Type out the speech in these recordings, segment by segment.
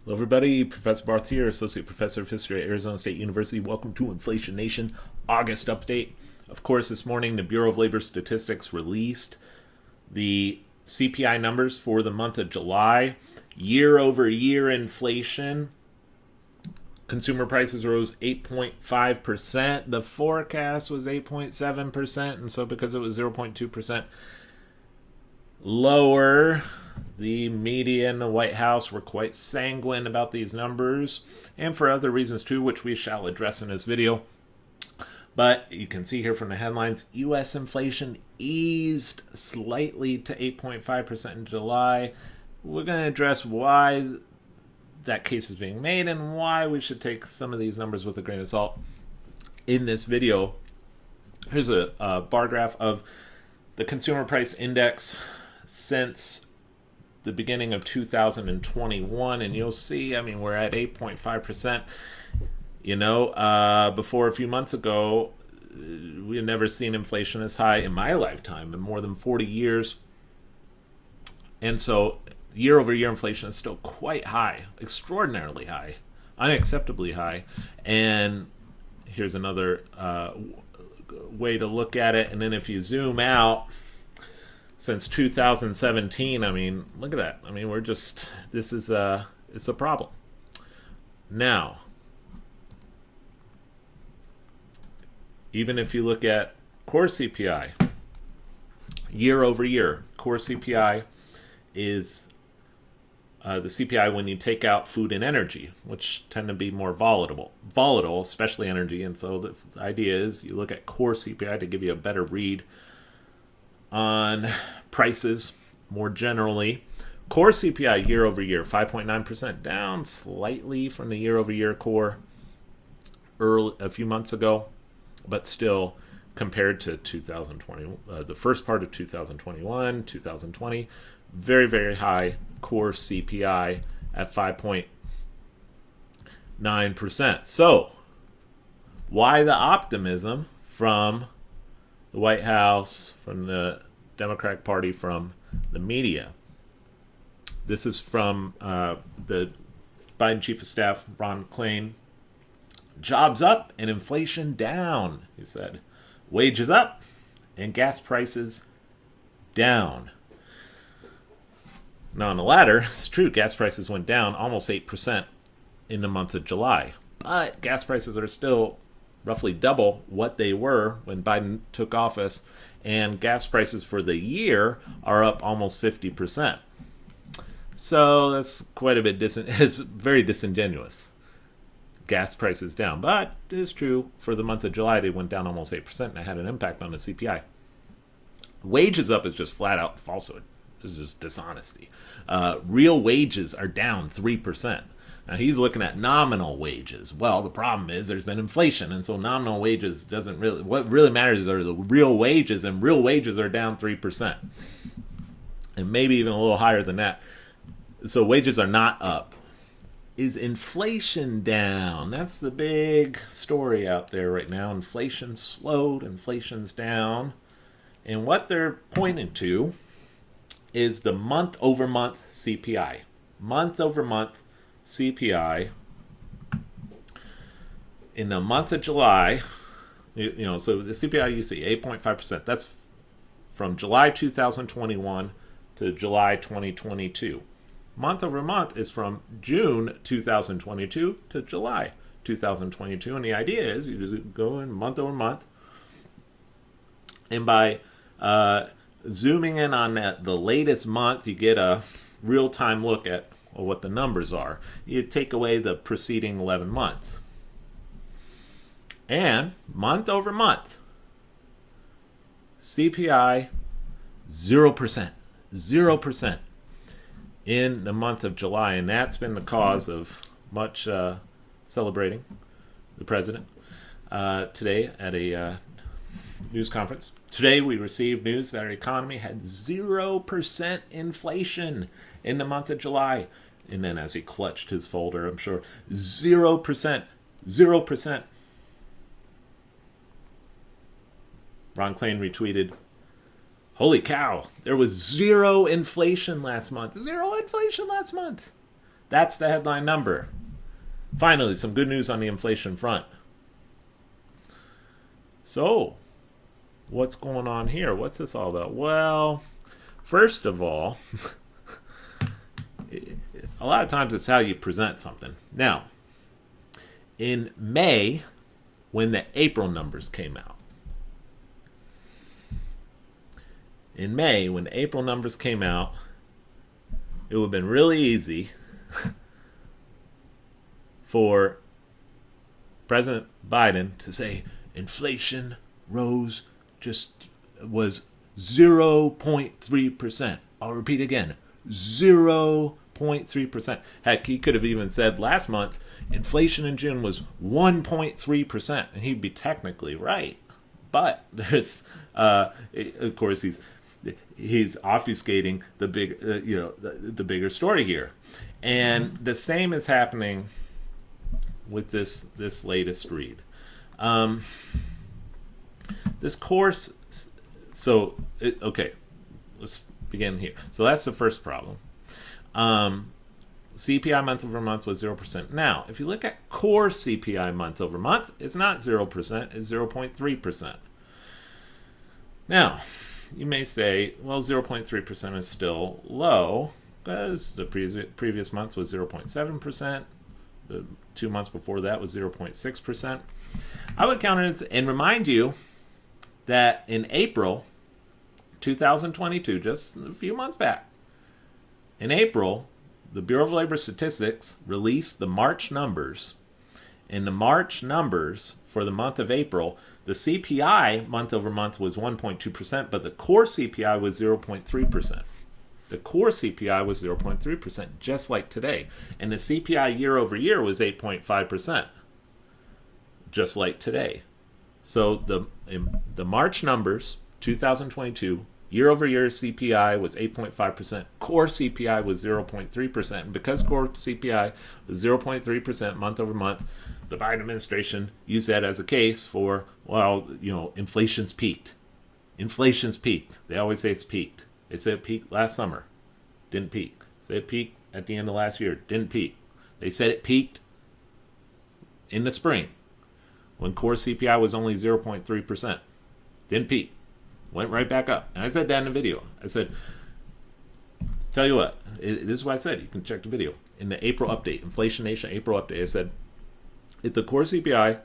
Hello, everybody. Professor Barth here, Associate Professor of History at Arizona State University. Welcome to Inflation Nation August update. Of course, this morning the Bureau of Labor Statistics released the CPI numbers for the month of July. Year over year inflation. Consumer prices rose 8.5%. The forecast was 8.7%, and so because it was 0.2% lower, the media and the White House were quite sanguine about these numbers, and for other reasons too, which we shall address in this video. But you can see here from the headlines, U.S. inflation eased slightly to 8.5% in July. We're going to address why that case is being made and why we should take some of these numbers with a grain of salt in this video. Here's a bar graph of the consumer price index since the beginning of 2021, and you'll see, we're at 8.5%. Before a few months ago, we had never seen inflation as high in my lifetime in more than 40 years. And so year over year inflation is still quite high, extraordinarily high, unacceptably high. And here's another way to look at it. And then if you zoom out, since 2017, look at that. It's a problem. Now, even if you look at core CPI, year over year, core CPI is the CPI when you take out food and energy, which tend to be more volatile, especially energy. And so the idea is you look at core CPI to give you a better read on prices more generally. Core CPI year over year, 5.9%, down slightly from the year over year core a few months ago, but still compared to 2020, the first part of 2021, 2020, very, very high core CPI at 5.9%. So why the optimism from the White House, from the Democratic Party, from the media? This is from the Biden Chief of Staff, Ron Klain. Jobs up and inflation down, he said. Wages up and gas prices down. Now, on the latter, it's true, gas prices went down almost 8% in the month of July. But gas prices are still roughly double what they were when Biden took office, and gas prices for the year are up almost 50%. So that's quite a bit it's very disingenuous. Gas prices down, but it is true for the month of July they went down almost 8%, and it had an impact on the CPI. Wages up is just flat out falsehood. It's just dishonesty. Real wages are down 3%. Now, he's looking at nominal wages. Well, the problem is there's been inflation, and so nominal wages doesn't really... What really matters are the real wages, and real wages are down 3%. And maybe even a little higher than that. So wages are not up. Is inflation down? That's the big story out there right now. Inflation slowed, inflation's down. And what they're pointing to is the month-over-month CPI. Month-over-month CPI in the month of July, so the CPI you see 8.5%. That's from July 2021 to July 2022. Month over month is from June 2022 to July 2022, and the idea is you just go in month over month, and by zooming in on the latest month, you get a real-time look at what the numbers are. You take away the preceding 11 months. And month over month, CPI 0%. 0% in the month of July. And that's been the cause of much celebrating the president today at a news conference. Today we received news that our economy had 0% inflation in the month of July. And then as he clutched his folder, I'm sure, 0%. 0%. Ron Klain retweeted, "Holy cow, there was zero inflation last month." Zero inflation last month. That's the headline number. Finally, some good news on the inflation front. So, what's going on here? What's this all about? Well, first of all, a lot of times it's how you present something. Now, in May, when the April numbers came out, it would have been really easy for President Biden to say inflation was 0.3%. I'll repeat again, 0.3%. Heck, he could have even said last month inflation in June was 1.3%, and he'd be technically right. But there's, of course, he's obfuscating the big, the bigger story here, and the same is happening with this latest read. This course. Okay, let's begin here. So that's the first problem. CPI month over month was 0%. Now, if you look at core CPI month over month, it's not 0%, it's 0.3%. Now, you may say, well, 0.3% is still low because the previous month was 0.7%. The 2 months before that was 0.6%. I would counter it and remind you that in April 2022, just a few months back, in April, the Bureau of Labor Statistics released the March numbers. In the March numbers for the month of April, the CPI month over month was 1.2%, but the core CPI was 0.3%. The core CPI was 0.3%, just like today. And the CPI year over year was 8.5%, just like today. So the March numbers, 2022, year over year CPI was 8.5%. Core CPI was 0.3%. And because core CPI was 0.3% month over month, the Biden administration used that as a case for, well, inflation's peaked. Inflation's peaked. They always say it's peaked. They said it peaked last summer. Didn't peak. They said it peaked at the end of last year. Didn't peak. They said it peaked in the spring when core CPI was only 0.3%. Didn't peak. Went right back up. And I said that in the video. I said, tell you what, this is what I said. You can check the video. In the April update, Inflation Nation April update, I said, if the core CPI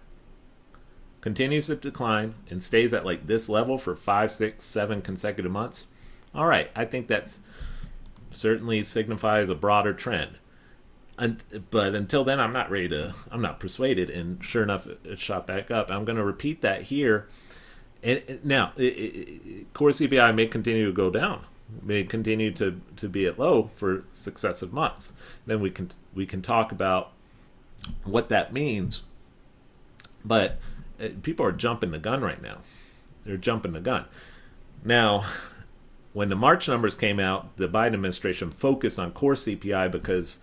continues to decline and stays at like this level for 5, 6, 7 consecutive months, all right, I think that's certainly signifies a broader trend. But until then, I'm not persuaded. And sure enough, it shot back up. I'm going to repeat that here. And now, core CPI may continue to go down, may continue to be at low for successive months. Then we can talk about what that means. But people are jumping the gun right now. They're jumping the gun. Now, when the March numbers came out, the Biden administration focused on core CPI because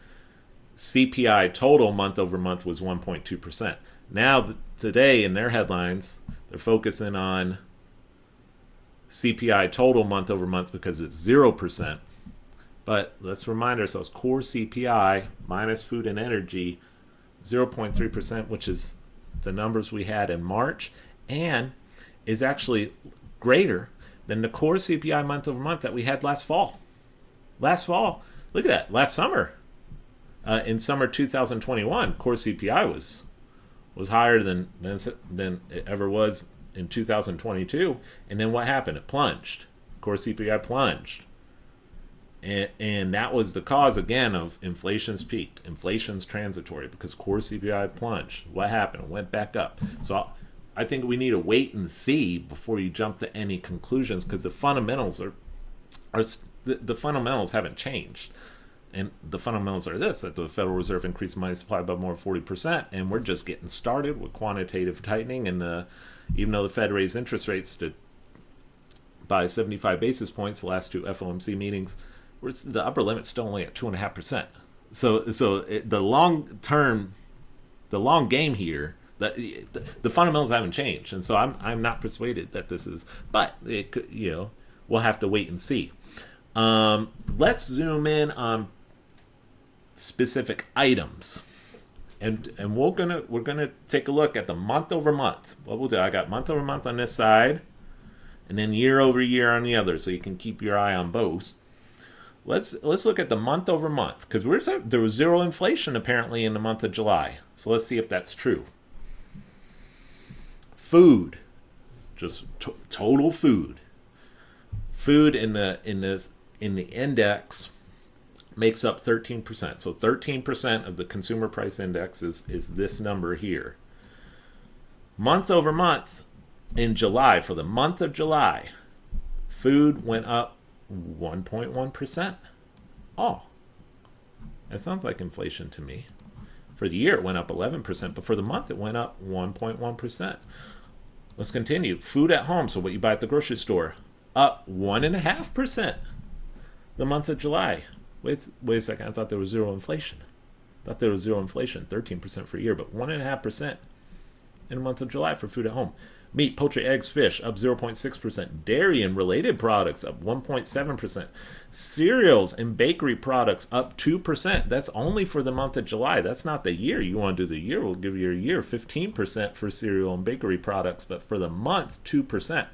CPI total month over month was 1.2%. Now, today in their headlines, they're focusing on CPI total month over month because it's 0%. But let's remind ourselves, core CPI minus food and energy, 0.3%, which is the numbers we had in March, and is actually greater than the core CPI month over month that we had last fall. Last fall, look at that, last summer. In summer 2021, core CPI was higher than it ever was in 2022. And then what happened? It plunged. Core CPI plunged. And that was the cause, again, of inflation's peaked. Inflation's transitory because core CPI plunged. What happened? It went back up. So I think we need to wait and see before you jump to any conclusions because the fundamentals the fundamentals haven't changed. And the fundamentals are this, that the Federal Reserve increased money supply by more than 40%, and we're just getting started with quantitative tightening. And even though the Fed raised interest rates by 75 basis points the last two FOMC meetings, the upper limit's still only at 2.5%. So the long game here, the fundamentals haven't changed, and so I'm not persuaded that this is. But it could, we'll have to wait and see. Let's zoom in on specific items. And we're gonna take a look at the month over month. What we'll do, I got month over month on this side, and then year over year on the other, so you can keep your eye on both. Let's look at the month over month, because there was zero inflation apparently in the month of July. So let's see if that's true. Food, just total food. Food in the index makes up 13%. So 13% of the consumer price index is this number here. Month over month in July, for the month of July, food went up 1.1%. Oh, that sounds like inflation to me. For the year, it went up 11%, but for the month, it went up 1.1%. Let's continue. Food at home, so what you buy at the grocery store, up 1.5% the month of July. Wait a second, I thought there was zero inflation. 13% for a year, but 1.5% in the month of July for food at home. Meat, poultry, eggs, fish, up 0.6%. Dairy and related products, up 1.7%. Cereals and bakery products, up 2%. That's only for the month of July. That's not the year. You want to do the year, we'll give you a year. 15% for cereal and bakery products, but for the month, 2%.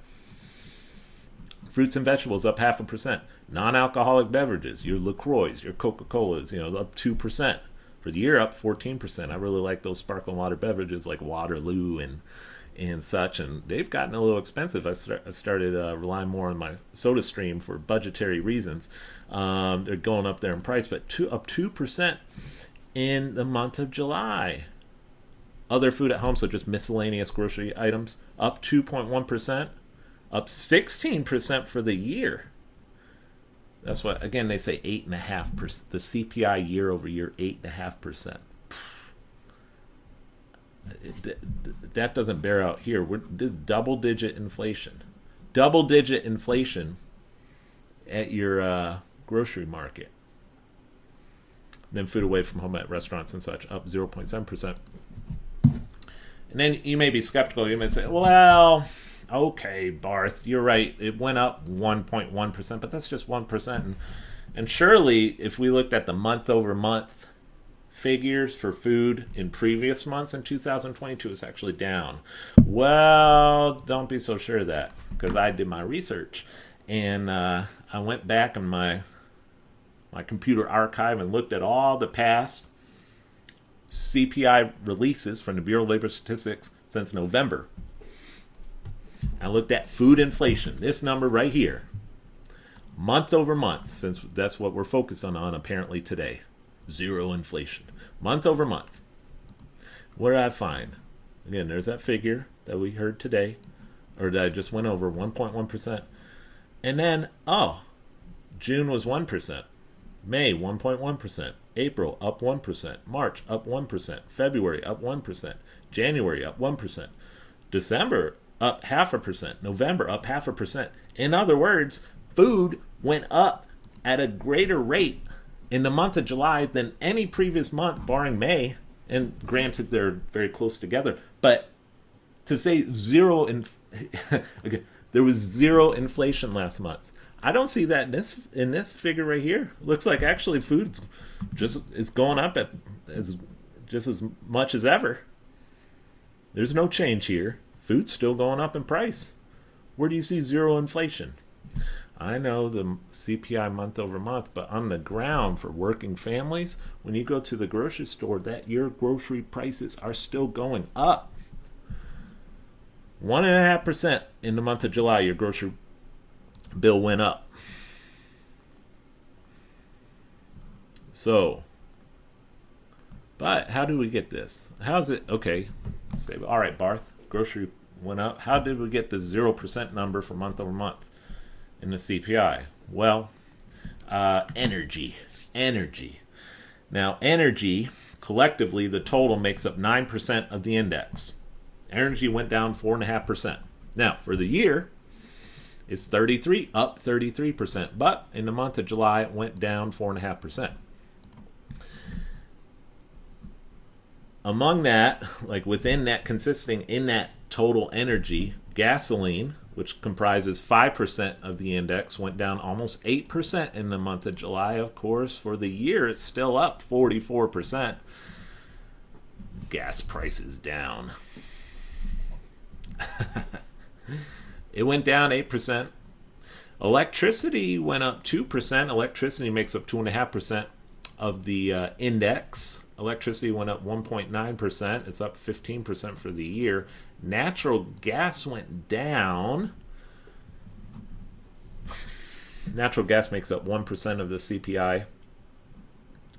Fruits and vegetables, up 0.5%. Non-alcoholic beverages, your LaCroix, your Coca-Colas, up 2%. For the year, up 14%. I really like those sparkling water beverages like Waterloo and such, and they've gotten a little expensive. I started relying more on my soda stream for budgetary reasons. They're going up there in price, but up 2% in the month of July. Other food at home, so just miscellaneous grocery items, up 2.1%, up 16% for the year. That's what, again, they say 8.5%. The CPI year over year, 8.5%. That doesn't bear out here. This double-digit inflation. Double-digit inflation at your grocery market. Then food away from home at restaurants and such, up 0.7%. And then you may be skeptical. You may say, well, okay, Barth, you're right. It went up 1.1%, but that's just 1%. And surely, if we looked at the month-over-month figures for food in previous months in 2022, it's actually down. Well, don't be so sure of that, because I did my research. And I went back in my computer archive and looked at all the past CPI releases from the Bureau of Labor Statistics since November. I looked at food inflation, this number right here, month over month, since that's what we're focused on apparently today. Zero inflation, month over month. What did I find? Again, there's that figure that we heard today, or that I just went over, 1.1%. And then, June was 1%, May 1.1%, April up 1%, March up 1%, February up 1%, January up 1%, December up 0.5%, November up 0.5%. In other words, food went up at a greater rate in the month of July than any previous month, barring May. And granted, they're very close together. But to say zero, okay, there was zero inflation last month. I don't see that in this figure right here. Looks like actually food is going up at just as much as ever. There's no change here. Food's still going up in price. Where do you see zero inflation? I know the CPI month over month, but on the ground for working families, when you go to the grocery store, your grocery prices are still going up. 1.5% in the month of July, your grocery bill went up. So, but how do we get this? How's it? Okay, say, all right, Barth, grocery went up. How did we get the 0% number for month over month in the CPI? Well, energy. Now, energy, collectively, the total makes up 9% of the index. Energy went down 4.5%. Now, for the year, it's up 33%. But in the month of July, it went down 4.5%. Among that, like within that, consisting in that total energy, gasoline, which comprises 5% of the index, went down almost 8% in the month of July. Of course, for the year, it's still up 44%. Gas prices down. It went down 8%. Electricity went up 2%. Electricity makes up 2.5% of the index. Electricity went up 1.9%. It's up 15% for the year. Natural gas went down. Natural gas makes up 1% of the CPI.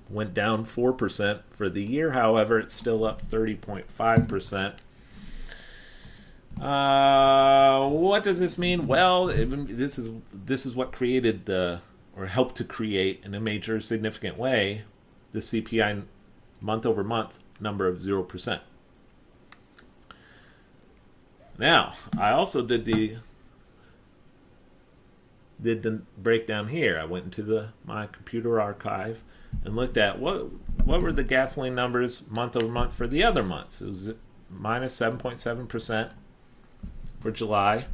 Went down 4% for the year. However, it's still up 30.5%. What does this mean? Well, this is what created or helped to create in a major significant way the CPI month over month number of 0%. Now, I also did the breakdown here. I went into my computer archive and looked at what were the gasoline numbers month over month for the other months. It was minus 7.7% for July.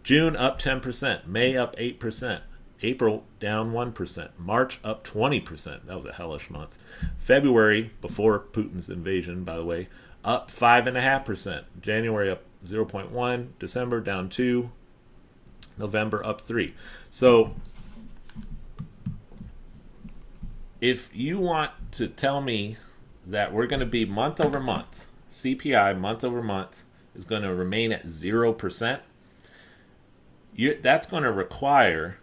June up 10%. May up 8%. April down 1%. March up 20%. That was a hellish month. February, before Putin's invasion, by the way, up 5.5%. January up 0.1%. December down 2%. November up 3%. So if you want to tell me that we're going to be month over month, CPI month over month is going to remain at 0%, that's going to require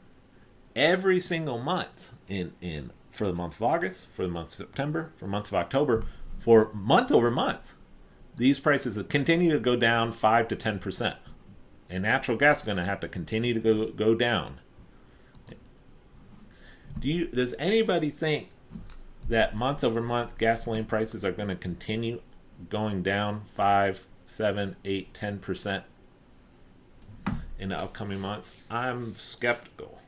every single month for the month of August, for the month of September, for the month of October, for month over month, these prices will continue to go down 5 to 10%. And natural gas is going to have to continue to go down. Does anybody think that month over month gasoline prices are going to continue going down 5, 7, 8, 10% in the upcoming months? I'm skeptical.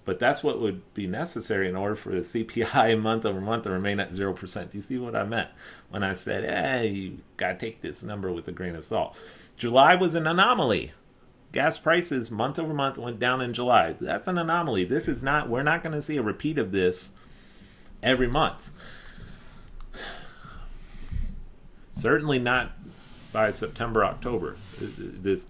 But that's what would be necessary in order for the CPI month over month to remain at 0%. Do you see what I meant when I said, hey, you got to take this number with a grain of salt? July was an anomaly. Gas prices month over month went down in July. That's an anomaly. We're not going to see a repeat of this every month. Certainly not by September, October. This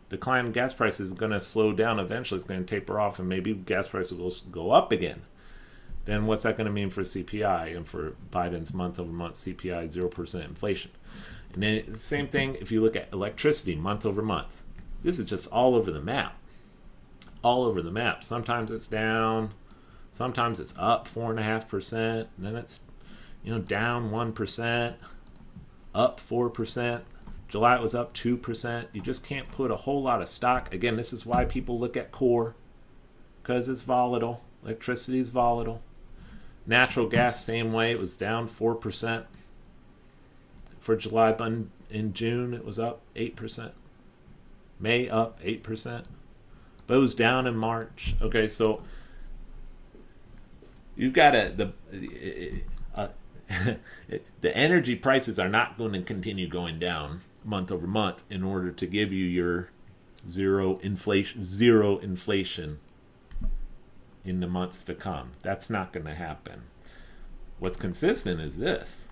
decline in gas prices is going to slow down eventually. It's going to taper off, and maybe gas prices will go up again. Then what's that going to mean for CPI and for Biden's month over month CPI 0% inflation? And then the same thing if you look at electricity month over month. This is just all over the map. All over the map. Sometimes it's down. Sometimes it's up 4.5%. And then it's down 1%. Up 4%. July it was up 2%. You just can't put a whole lot of stock. Again, this is why people look at core. Because it's volatile. Electricity is volatile. Natural gas, same way. It was down 4% for July, but in June it was up 8%. May up 8%, but it was down in March. Okay, so you've got the energy prices are not going to continue going down month over month in order to give you your zero inflation in the months to come. That's not going to happen. What's consistent is this.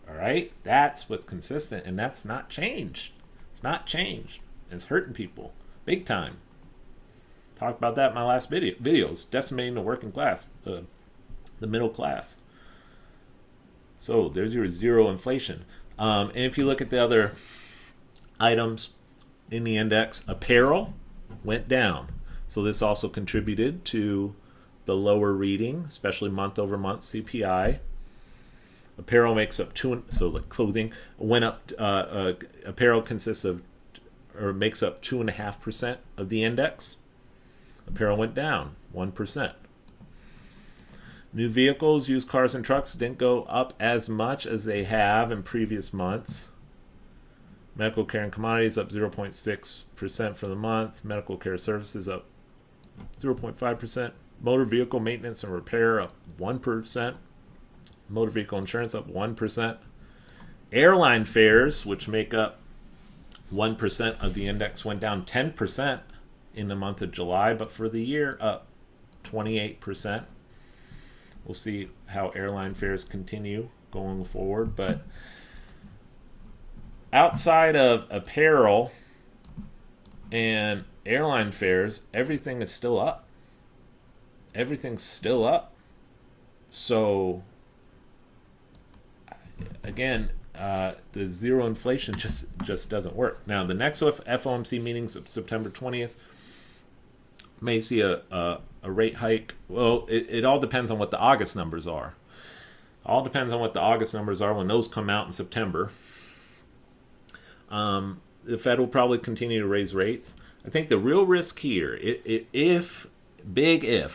All right, that's what's consistent, and that's not changed. It's not changed. It's hurting people big time. Talked about that in my last videos, decimating the working class, the middle class. So there's your zero inflation. And if you look at the other items in the index, apparel went down. So this also contributed to the lower reading, especially month over month CPI. Apparel makes up so like clothing went up. Apparel consists of or makes up 2.5% of the index. Apparel went down 1%. New vehicles, used cars, and trucks didn't go up as much as they have in previous months. Medical care and commodities up 0.6% for the month. Medical care services up 0.5%. Motor vehicle maintenance and repair up 1%. Motor vehicle insurance up 1%. Airline fares, which make up 1% of the index went down 10% in the month of July, but for the year up 28%. We'll see how airline fares continue going forward, but outside of apparel and airline fares, everything is still up. Everything's still up. So again, the zero inflation just doesn't work. Now, the next FOMC meetings of September 20th may see a rate hike. Well, it all depends on what the August numbers are. All depends on what the August numbers are when those come out in September. The Fed will probably continue to raise rates. I think the real risk here, if,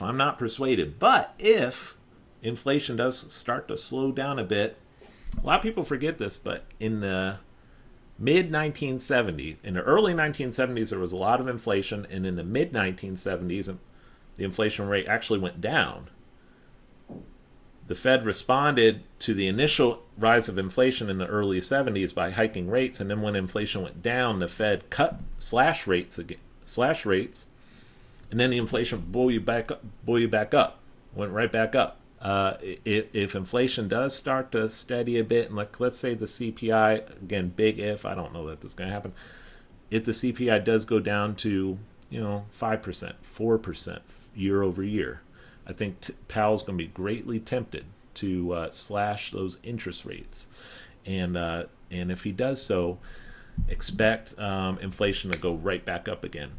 I'm not persuaded, but if inflation does start to slow down a bit, a lot of people forget this, but in the mid-1970s, in the early 1970s, there was a lot of inflation, and in the mid-1970s, the inflation rate actually went down. The Fed responded to the initial rise of inflation in the early 70s by hiking rates, and then when inflation went down, the Fed slashed rates, and then the inflation buoyed back up, went right back up. If inflation does start to steady a bit, and let's say the CPI, again, big if, I don't know that this is going to happen, if the CPI does go down to 5%, 4% year over year, I think Powell's going to be greatly tempted to slash those interest rates, and if he does so, expect inflation to go right back up again.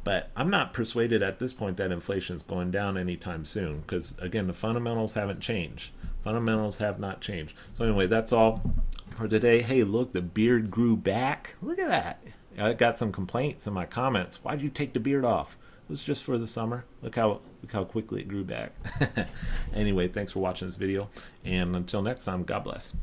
But I'm not persuaded at this point that inflation is going down anytime soon, because again, the fundamentals haven't changed. Fundamentals have not changed. So anyway, that's all for today. Hey, look, the beard grew back. Look at that. I got some complaints in my comments. Why'd you take the beard off? It was just for the summer. Look how quickly it grew back. Anyway, thanks for watching this video, and until next time, God bless.